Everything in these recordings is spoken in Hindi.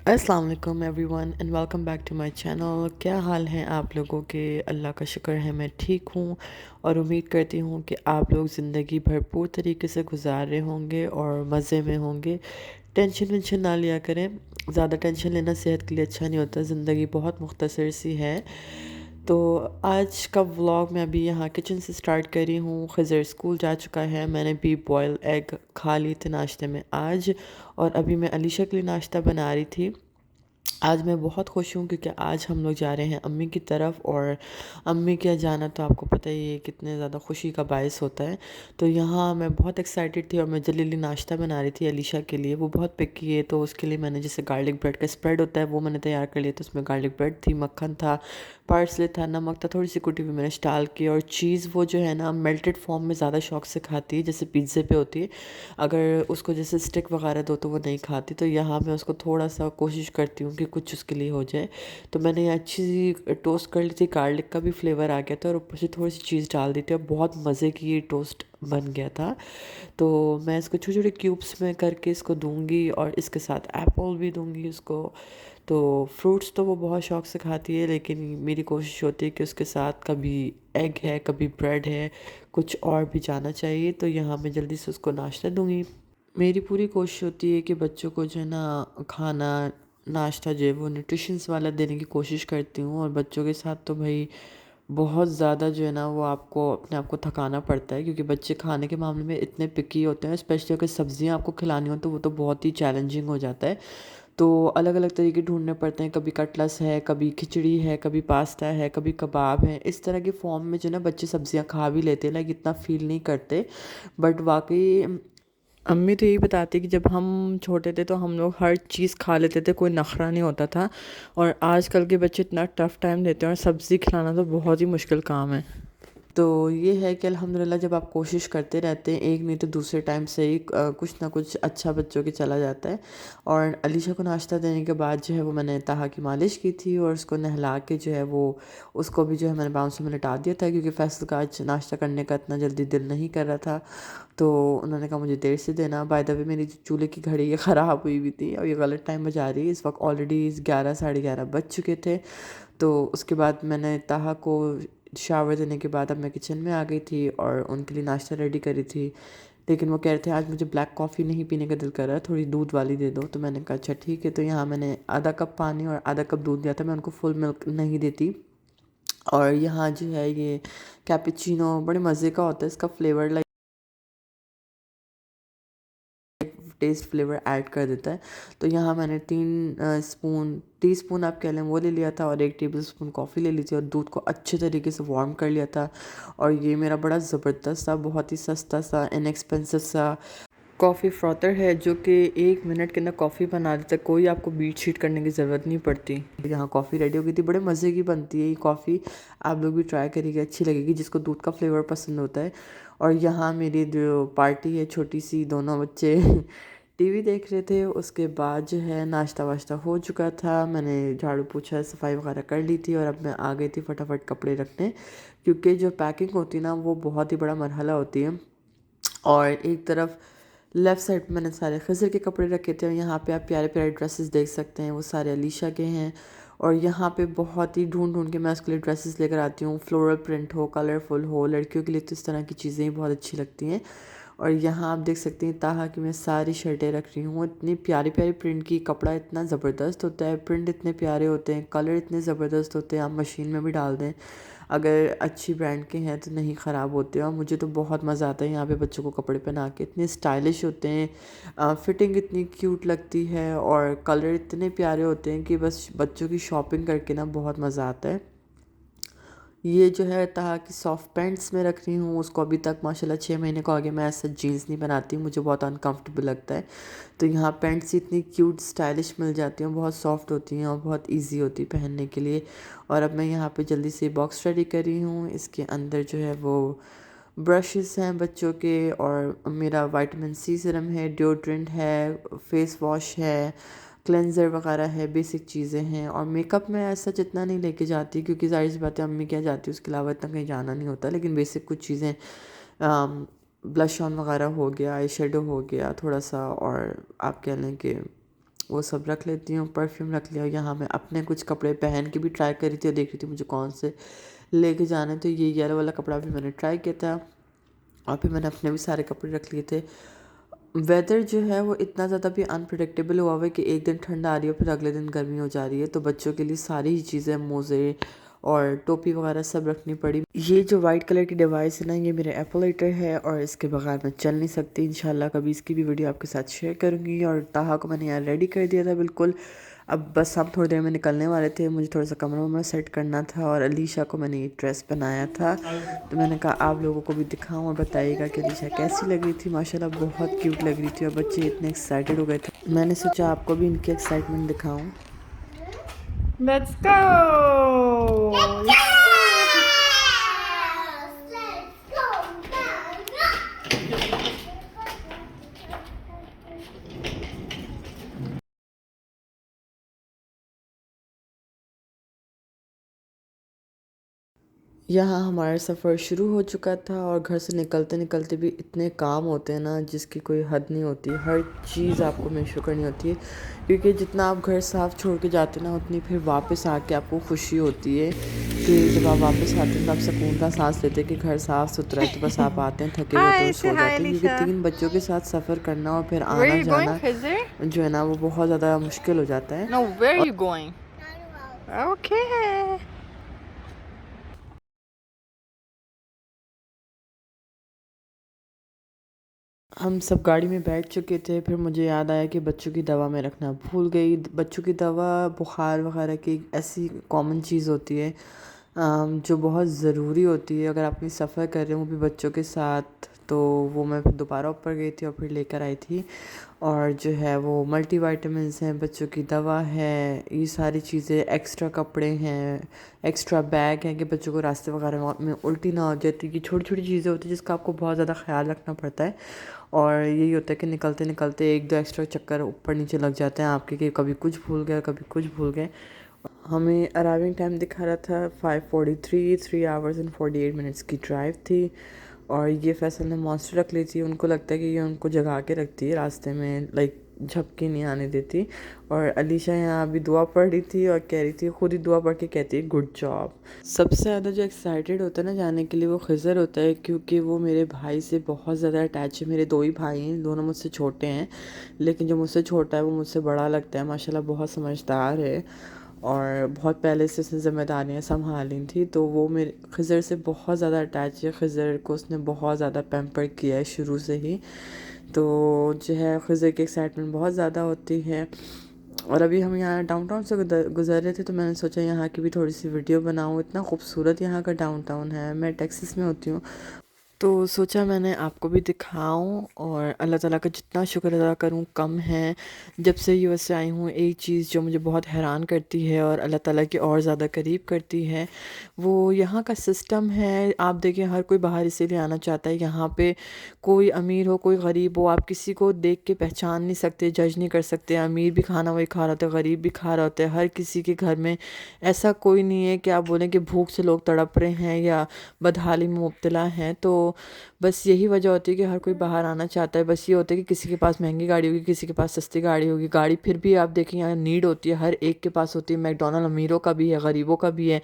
अस्सलाम वालेकुम everyone and welcome back to my channel. क्या हाल हैं आप लोगों के? अल्लाह का शुक्र है मैं ठीक हूँ और उम्मीद करती हूँ कि आप लोग ज़िंदगी भरपूर तरीके से गुजार रहे होंगे और मज़े में होंगे। टेंशन वेंशन ना लिया करें, ज़्यादा टेंशन लेना सेहत के लिए अच्छा नहीं होता। ज़िंदगी बहुत मुख्तसर सी है। तो आज का व्लॉग मैं अभी यहाँ किचन से स्टार्ट करी हूँ। खज़र स्कूल जा चुका है, मैंने भी बॉयल एग खा लिए थे नाश्ते में आज, और अभी मैं अलीशा के लिए नाश्ता बना रही थी। आज मैं बहुत खुश हूँ क्योंकि आज हम लोग जा रहे हैं अम्मी की तरफ, और अम्मी के जाना तो आपको पता ही है कितने ज़्यादा खुशी का बायस होता है। तो यहाँ मैं बहुत एक्साइटेड थी और मैं जल्दी नाश्ता बना रही थी अलीशा के लिए। वो बहुत पिकी है तो उसके लिए मैंने जैसे गार्लिक ब्रेड का स्प्रेड होता है वो मैंने तैयार कर लिया। तो उसमें गार्लिक ब्रेड थी, मक्खन था, पार्सले था, नमक था, थोड़ी सी कुटी हुई मैंने डाल की, और चीज़ वो जो है ना मेल्टेड फॉर्म में ज़्यादा शौक से खाती है, जैसे पिज़्ज़े पे होती है। अगर उसको जैसे स्टिक वगैरह दो तो वो नहीं खाती, तो यहाँ मैं उसको थोड़ा सा कोशिश करती हूँ कि कुछ उसके लिए हो जाए। तो मैंने ये अच्छी सी टोस्ट कर ली थी, गार्लिक का भी फ्लेवर आ गया था और ऊपर से थोड़ी सी चीज़ डाल दी थी और बहुत मज़े की ये टोस्ट बन गया था। तो मैं इसको छोटे छोटे क्यूब्स में करके इसको दूंगी और इसके साथ एप्पल भी दूंगी उसको। तो फ्रूट्स तो वो बहुत शौक से खाती है, लेकिन मेरी कोशिश होती है कि उसके साथ कभी एग है, कभी ब्रेड है, कुछ और भी जाना चाहिए। तो यहाँ मैं जल्दी से उसको नाश्ता दूंगी। मेरी पूरी कोशिश होती है कि बच्चों को जो है ना खाना, नाश्ता जो है वो न्यूट्रिशंस वाला देने की कोशिश करती हूँ। और बच्चों के साथ तो भाई बहुत ज़्यादा जो है ना वो आपको अपने आप को थकाना पड़ता है, क्योंकि बच्चे खाने के मामले में इतने पिकी होते हैं। स्पेशली अगर सब्जियां आपको खिलानी हो तो वो तो बहुत ही चैलेंजिंग हो जाता है। तो अलग अलग तरीके ढूंढने पड़ते हैं, कभी कटलेस है, कभी खिचड़ी है, कभी पास्ता है, कभी कबाब है। इस तरह के फॉर्म में जो ना बच्चे सब्जियां खा भी लेते हैं, लाइक इतना फील नहीं करते। बट वाकई अम्मी तो यही बताती कि जब हम छोटे थे तो हम लोग हर चीज़ खा लेते थे, कोई नखरा नहीं होता था। और आजकल के बच्चे इतना टफ़ टाइम देते हैं और सब्ज़ी खिलाना तो बहुत ही मुश्किल काम है। तो ये है कि अल्हम्दुलिल्लाह जब आप कोशिश करते रहते हैं, एक नहीं तो दूसरे टाइम से ही कुछ ना कुछ अच्छा बच्चों के चला जाता है। और अलीशा को नाश्ता देने के बाद जो है वो मैंने ताहा की मालिश की थी और उसको नहला के जो है वो उसको भी जो है मैंने बाउंस में लिटा दिया था, क्योंकि फैसल का आज नाश्ता करने का इतना जल्दी दिल नहीं कर रहा था। तो उन्होंने कहा मुझे देर से देना। बाय द वे मेरी जो चूल्हे की घड़ी ये ख़राब हुई हुई थी और ये गलत टाइम बजा रही है। इस वक्त ऑलरेडी 11 साढ़े 11 बज चुके थे। तो उसके बाद मैंने ताहा को शावर देने के बाद अब मैं किचन में आ गई थी और उनके लिए नाश्ता रेडी करी थी। लेकिन वो कह रहे थे आज मुझे ब्लैक कॉफ़ी नहीं पीने का दिल कर रहा है, थोड़ी दूध वाली दे दो। तो मैंने कहा अच्छा ठीक है। तो यहाँ मैंने आधा कप पानी और आधा कप दूध दिया था, मैं उनको फुल मिल्क नहीं देती। और यहाँ जो है ये कैपुचिनो बड़े मज़े का होता है, इसका flavour like taste flavour add कर देता है। तो यहाँ मैंने 3 टीस्पून आप कह लें वो ले लिया था और 1 टेबल स्पून कॉफ़ी ले ली थी और दूध को अच्छे तरीके से वार्म कर लिया था। और ये मेरा बड़ा ज़बरदस्त सा, बहुत ही सस्ता सा, इनएक्सपेंसिव सा कॉफ़ी फ्रॉथर है, जो कि 1 मिनट के अंदर कॉफ़ी बना देता है। कोई आपको बीट शीट करने की ज़रूरत नहीं पड़ती। यहाँ कॉफ़ी रेडी हो गई थी, बड़े मज़े की बनती है ये कॉफ़ी। आप लोग भी ट्राई करिएगा, अच्छी लगेगी जिसको दूध का फ्लेवर पसंद होता है। और यहाँ मेरी जो पार्टी है छोटी सी, दोनों बच्चे टीवी देख रहे थे। उसके बाद जो है नाश्ता वाश्ता हो चुका था, मैंने झाड़ू पोछा सफाई वगैरह कर ली थी और अब मैं आ गई थी फटाफट कपड़े रखने, क्योंकि जो पैकिंग होती है ना वो बहुत ही बड़ा मरहला होती है। और एक तरफ लेफ़्ट साइड पे मैंने सारे खज़र के कपड़े रखे थे और यहाँ पे आप प्यारे प्यारे ड्रेसेस देख सकते हैं, वो सारे अलीशा के हैं। और यहाँ पे बहुत ही ढूंढ ढूंढ के मैं उसके लिए ड्रेसेस लेकर आती हूँ, फ्लोरल प्रिंट हो, कलरफुल हो। लड़कियों के लिए तो इस तरह की चीज़ें ही बहुत अच्छी लगती हैं। और यहाँ आप देख सकते हैं ताहा कि मैं सारी शर्टें रख रही हूँ, इतनी प्यारी प्यारी प्रिंट की। कपड़ा इतना ज़बरदस्त होता है, प्रिंट इतने प्यारे होते हैं, कलर इतने ज़बरदस्त होते हैं, आप मशीन में भी डाल दें अगर अच्छी ब्रांड के हैं तो नहीं ख़राब होते। और मुझे तो बहुत मज़ा आता है यहाँ पे बच्चों को कपड़े पहना के, इतने स्टाइलिश होते हैं, फिटिंग इतनी क्यूट लगती है और कलर इतने प्यारे होते हैं कि बस बच्चों की शॉपिंग करके ना बहुत मज़ा आता है। ये जो है ताहा की सॉफ्ट पैंट्स में रख रही हूँ, उसको अभी तक माशाल्लाह 6 महीने को आगे मैं ऐसा जीन्स नहीं बनाती, मुझे बहुत अनकंफर्टेबल लगता है। तो यहाँ पैंट्स इतनी क्यूट स्टाइलिश मिल जाती हैं, बहुत सॉफ्ट होती हैं और बहुत इजी होती है पहनने के लिए। और अब मैं यहाँ पे जल्दी से बॉक्स रेडी कर रही हूँ। इसके अंदर जो है वो ब्रशेस हैं बच्चों के, और मेरा विटामिन सी सीरम है, डिओड्रेंट है, फेस वॉश है, क्लेंज़र वगैरह है, बेसिक चीज़ें हैं। और मेकअप में ऐसा जितना नहीं लेके जाती, क्योंकि ज़ाहिर सी बात है अम्मी क्या जाती है, उसके अलावा इतना कहीं जाना नहीं होता। लेकिन बेसिक कुछ चीज़ें, ब्लश ऑन वगैरह हो गया, आई शेडो हो गया थोड़ा सा, और आप कह लें कि वो सब रख लेती हूँ। परफ्यूम रख लिया। यहाँ मैं अपने कुछ कपड़े पहन के भी ट्राई कर रही थी और देख रही थी मुझे कौन से लेके जाने थे। ये येलो वाला कपड़ा भी मैंने ट्राई किया था और फिर मैंने अपने भी सारे कपड़े रख लिए थे। वेदर जो है वो इतना ज़्यादा भी अनप्रिडिक्टेबल हुआ हुआ है कि एक दिन ठंड आ रही है फिर अगले दिन गर्मी हो जा रही है। तो बच्चों के लिए सारी ही चीज़ें, मोज़े और टोपी वगैरह सब रखनी पड़ी। ये जो वाइट कलर की डिवाइस है ना, ये मेरे एप्पल लाइटर है और इसके बगैर मैं चल नहीं सकती। इंशाल्लाह कभी इसकी भी वीडियो आपके साथ शेयर करूँगी। और ताहा को मैंने यहाँ रेडी कर दिया था बिल्कुल। अब बस हम थोड़ी देर में निकलने वाले थे। मुझे थोड़ा सा कमरा वमरा सेट करना था और अलीशा को मैंने ये ड्रेस पहनाया था। तो मैंने कहा आप लोगों को भी दिखाऊं और बताइएगा कि अलीशा कैसी लग रही थी। माशाल्लाह बहुत क्यूट लग रही थी और बच्चे इतने एक्साइटेड हो गए थे। मैंने सोचा आपको भी इनकी एक्साइटमेंट दिखाऊं। Let's go! यहाँ हमारा सफ़र शुरू हो चुका था और घर से निकलते निकलते भी इतने काम होते हैं ना जिसकी कोई हद नहीं होती। हर चीज़ आपको मेक करनी होती है क्योंकि जितना आप घर साफ़ छोड़ के जाते हैं ना उतनी फिर वापस आके आपको खुशी होती है कि जब आप वापस आते हैं तो आप सुकून का सांस लेते हैं कि घर साफ़ सुथरा है। तो बस आप आते हैं थके हुए तो Hi, say सो hi, जाते हैं क्योंकि Alicia. 3 बच्चों के साथ सफ़र करना और फिर Where are आना you going, जाना Khizr? जो है ना वो बहुत ज़्यादा मुश्किल हो जाता है। No, where are you going? Okay. हम सब गाड़ी में बैठ चुके थे। फिर मुझे याद आया कि बच्चों की दवा मैं रखना भूल गई। बच्चों की दवा बुखार वगैरह की एक ऐसी कॉमन चीज़ होती है जो बहुत ज़रूरी होती है अगर आप कहीं सफ़र कर रहे हो वो भी बच्चों के साथ। तो वो मैं फिर दोबारा ऊपर गई थी और फिर लेकर आई थी। और जो है वो मल्टी वाइटामिन्स हैं, बच्चों की दवा है, ये सारी चीज़ें, एक्स्ट्रा कपड़े हैं, एक्स्ट्रा बैग हैं कि बच्चों को रास्ते वगैरह में उल्टी ना हो जाती। कि छोटी छोटी चीज़ें होती हैं जिसका आपको बहुत ज़्यादा ख्याल रखना पड़ता है। और यही होता है कि निकलते निकलते एक दो एक्स्ट्रा चक्कर ऊपर नीचे लग जाते हैं आपके कि कभी कुछ भूल गए कभी कुछ भूल गए। हमें अराइविंग टाइम दिखा रहा था 5:43, 3 hours and 48 minutes की ड्राइव थी। और ये फैसल ने मॉन्स्टर रख ली थी। उनको लगता है कि ये उनको जगा के रखती है रास्ते में, लाइक झपकी नहीं आने देती। और अलीशा यहाँ अभी दुआ पढ़ रही थी और कह रही थी, खुद ही दुआ पढ़ के कहती है गुड जॉब। सबसे ज़्यादा जो एक्साइटेड होता है ना जाने के लिए वो खिज़र होता है क्योंकि वो मेरे भाई से बहुत ज़्यादा अटैच है। मेरे 2 ही भाई हैं, दोनों मुझसे छोटे हैं, लेकिन जो मुझसे छोटा है वो मुझसे बड़ा लगता है। माशाल्लाह बहुत समझदार है और बहुत पहले से उसने ज़िम्मेदारियाँ संभाली थी। तो वो मेरे खिज़र से बहुत ज़्यादा अटैच है। खिज़र को उसने बहुत ज़्यादा पैम्पर किया है शुरू से ही। तो जो है खिज़र की एक्साइटमेंट बहुत ज़्यादा होती है। और अभी हम यहाँ डाउनटाउन से गुज़र रहे थे तो मैंने सोचा यहाँ की भी थोड़ी सी वीडियो बनाऊँ। इतना खूबसूरत यहाँ का डाउनटाउन है। मैं टेक्सास में होती हूँ तो सोचा मैंने आपको भी दिखाऊं और अल्लाह ताला का जितना शुक्र अदा करूं कम है। जब से यूएस से आई हूं एक चीज़ जो मुझे बहुत हैरान करती है और अल्लाह ताला की और ज़्यादा करीब करती है वो यहाँ का सिस्टम है। आप देखें हर कोई बाहर इसीलिए आना चाहता है। यहाँ पे कोई अमीर हो कोई गरीब हो, आप किसी को देख के पहचान नहीं सकते, जज नहीं कर सकते। अमीर भी खाना वही खा रहा होता है, गरीब भी खा रहा होता है। हर किसी के घर में ऐसा कोई नहीं है कि आप बोलें कि भूख से लोग तड़प रहे हैं या बदहाली में मुब्तला हैं। तो बस यही वजह होती है कि हर कोई बाहर आना चाहता है। बस ये होता है कि किसी के पास महंगी गाड़ी होगी, किसी के पास सस्ती गाड़ी होगी। गाड़ी फिर भी आप देखें यहाँ नीड होती है, हर एक के पास होती है। मैकडॉनल्ड अमीरों का भी है, गरीबों का भी है।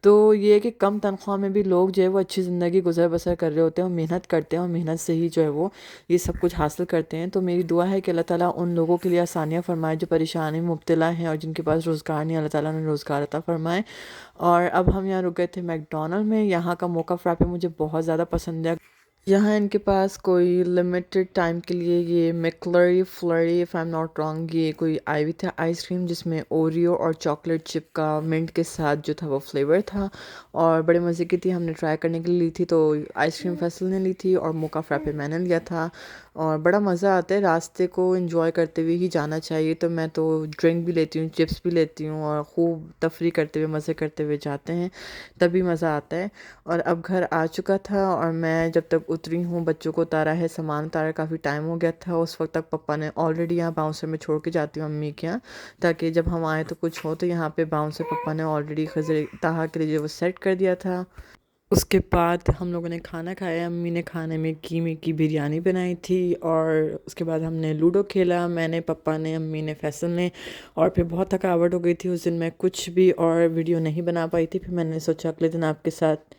तो ये है कि कम तनख्वाह में भी लोग जो है वो अच्छी ज़िंदगी गुजर बसर कर रहे होते हैं और मेहनत करते हैं और मेहनत से ही जो है वो ये सब कुछ हासिल करते हैं। तो मेरी दुआ है कि अल्लाह ताला उन लोगों के लिए आसानियाँ फरमाए जो परेशानी में मुब्तला हैं और जिनके पास रोज़गार नहीं, अल्लाह ताला ने रोज़गार अता फरमाए। और अब हम यहाँ रुक गए थे मैकडॉनल्ड में। यहाँ का मोका फ्रैपे मुझे बहुत ज़्यादा पसंद है। यहाँ इनके पास कोई लिमिटेड टाइम के लिए ये मैक्लरी फ्लरी if I am not wrong ये कोई आई हुई था आइसक्रीम जिसमें ओरियो और चॉकलेट चिप का मिंट के साथ जो था वो फ्लेवर था और बड़े मज़े की थी। हमने ट्राई करने के लिए ली थी तो आइसक्रीम फैसल ने ली थी और मोका फ्रैपे मैंने लिया था। और बड़ा मज़ा आता है, रास्ते को एंजॉय करते हुए ही जाना चाहिए। तो मैं तो ड्रिंक भी लेती हूँ, चिप्स भी लेती हूँ और खूब तफरी करते हुए मज़े करते हुए जाते हैं, तभी मज़ा आता है। और अब घर आ चुका था और मैं जब तक उतरी हूँ बच्चों को उतारा है, सामान उतारा, काफ़ी टाइम हो गया था। उस वक्त तक पापा ने ऑलरेडी यहाँ बाउंसर में छोड़ के जाती हूँ अम्मी के यहाँ, ताकि जब हम आए तो कुछ हो। तो यहाँ पे बाउंसर पापा ने ऑलरेडी खजर ताहा के लिए वो सेट कर दिया था। उसके बाद हम लोगों ने खाना खाया। अम्मी ने खाने में कीमे की बिरयानी बनाई थी और उसके बाद हमने लूडो खेला। मैंने, पापा ने, अम्मी ने, फैसल ने। और फिर बहुत थकावट हो गई थी उस दिन, मैं कुछ भी और वीडियो नहीं बना पाई थी। फिर मैंने सोचा अगले दिन आपके साथ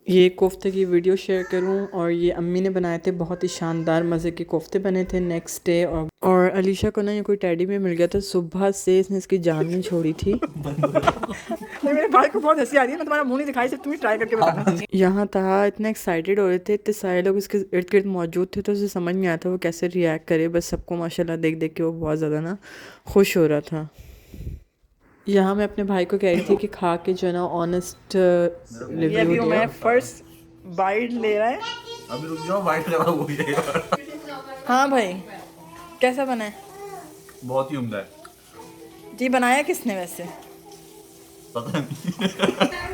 ये कोफ्ते की वीडियो शेयर करूं। और ये अम्मी ने बनाए थे, बहुत ही शानदार मज़े के कोफ्ते बने थे नेक्स्ट डे। और अलीशा को ना ये कोई टेडी में मिल गया था, सुबह से इसने इसकी जान नहीं छोड़ी थी। नहीं, मेरे भाई को बहुत हंसी आ रही है। मैं तुम्हारा मुंह नहीं दिखाई, सिर्फ तुम ही ट्राई करके बताना। यहाँ था, इतने एक्साइटेड हो रहे थे, इतने सारे लोग इसके इर्द गिर्द मौजूद थे, तो उसे समझ नहीं आता वो कैसे रिएक्ट करे। बस सबको माशाल्लाह देख देख के वो बहुत ज़्यादा ना खुश हो रहा था। यहाँ मैं अपने भाई को कह रही थी कि खा के जो है ना ऑनेस्ट ये रिव्यू अभी दे। मैं फर्स्ट बाइट ले रहा है। अभी रुक जाओ, वाइट कलर हो जाएगा। हाँ भाई, कैसा बना है? बहुत ही उम्दा है। जी, बनाया किसने वैसे? पता नहीं।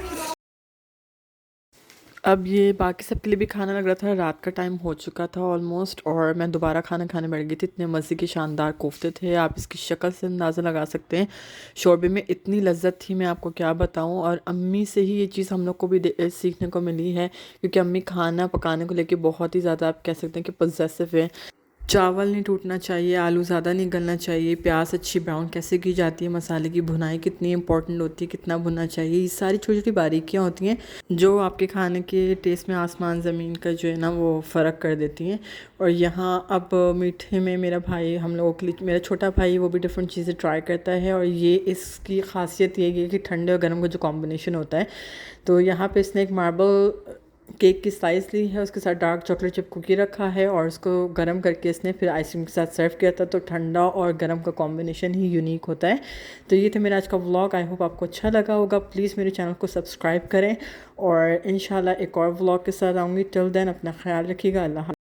अब ये बाकी सबके लिए भी खाना लग रहा था, रात का टाइम हो चुका था ऑलमोस्ट, और मैं दोबारा खाना खाने बैठ गई थी। इतने मज़े के शानदार कोफ्ते थे, आप इसकी शक्ल से अंदाज़ा लगा सकते हैं। शोरबे में इतनी लज्जत थी, मैं आपको क्या बताऊं। और अम्मी से ही ये चीज़ हम लोग को भी सीखने को मिली है, क्योंकि अम्मी खाना पकाने को लेके बहुत ही ज़्यादा, आप कह सकते हैं कि पॉसेसिव है। चावल नहीं टूटना चाहिए, आलू ज़्यादा नहीं गलना चाहिए, प्याज अच्छी ब्राउन कैसे की जाती है, मसाले की भुनाई कितनी इंपॉर्टेंट होती है, कितना भुनना चाहिए, ये सारी छोटी छोटी बारीकियाँ होती हैं जो आपके खाने के टेस्ट में आसमान ज़मीन का जो है ना वो फ़र्क कर देती हैं। और यहाँ अब मीठे में मेरा भाई, हम लोगों के लिए, मेरा छोटा भाई, वो भी डिफरेंट चीज़ें ट्राई करता है। और ये इसकी खासियत ये है कि ठंडे और गर्म का जो कॉम्बिनेशन होता है, तो यहाँ पे इसने एक मार्बल केक की स्लाइस ली है, उसके साथ डार्क चॉकलेट चिप कुकी रखा है और उसको गर्म करके इसने फिर आइसक्रीम के साथ सर्व किया था। तो ठंडा और गर्म का कॉम्बिनेशन ही यूनिक होता है। तो ये था मेरा आज का व्लॉग, आई होप आपको अच्छा लगा होगा। प्लीज़ मेरे चैनल को सब्सक्राइब करें और इंशाल्लाह एक और व्लॉग के साथ आऊँगी। टिल देन अपना ख्याल रखिएगा। अल्लाह।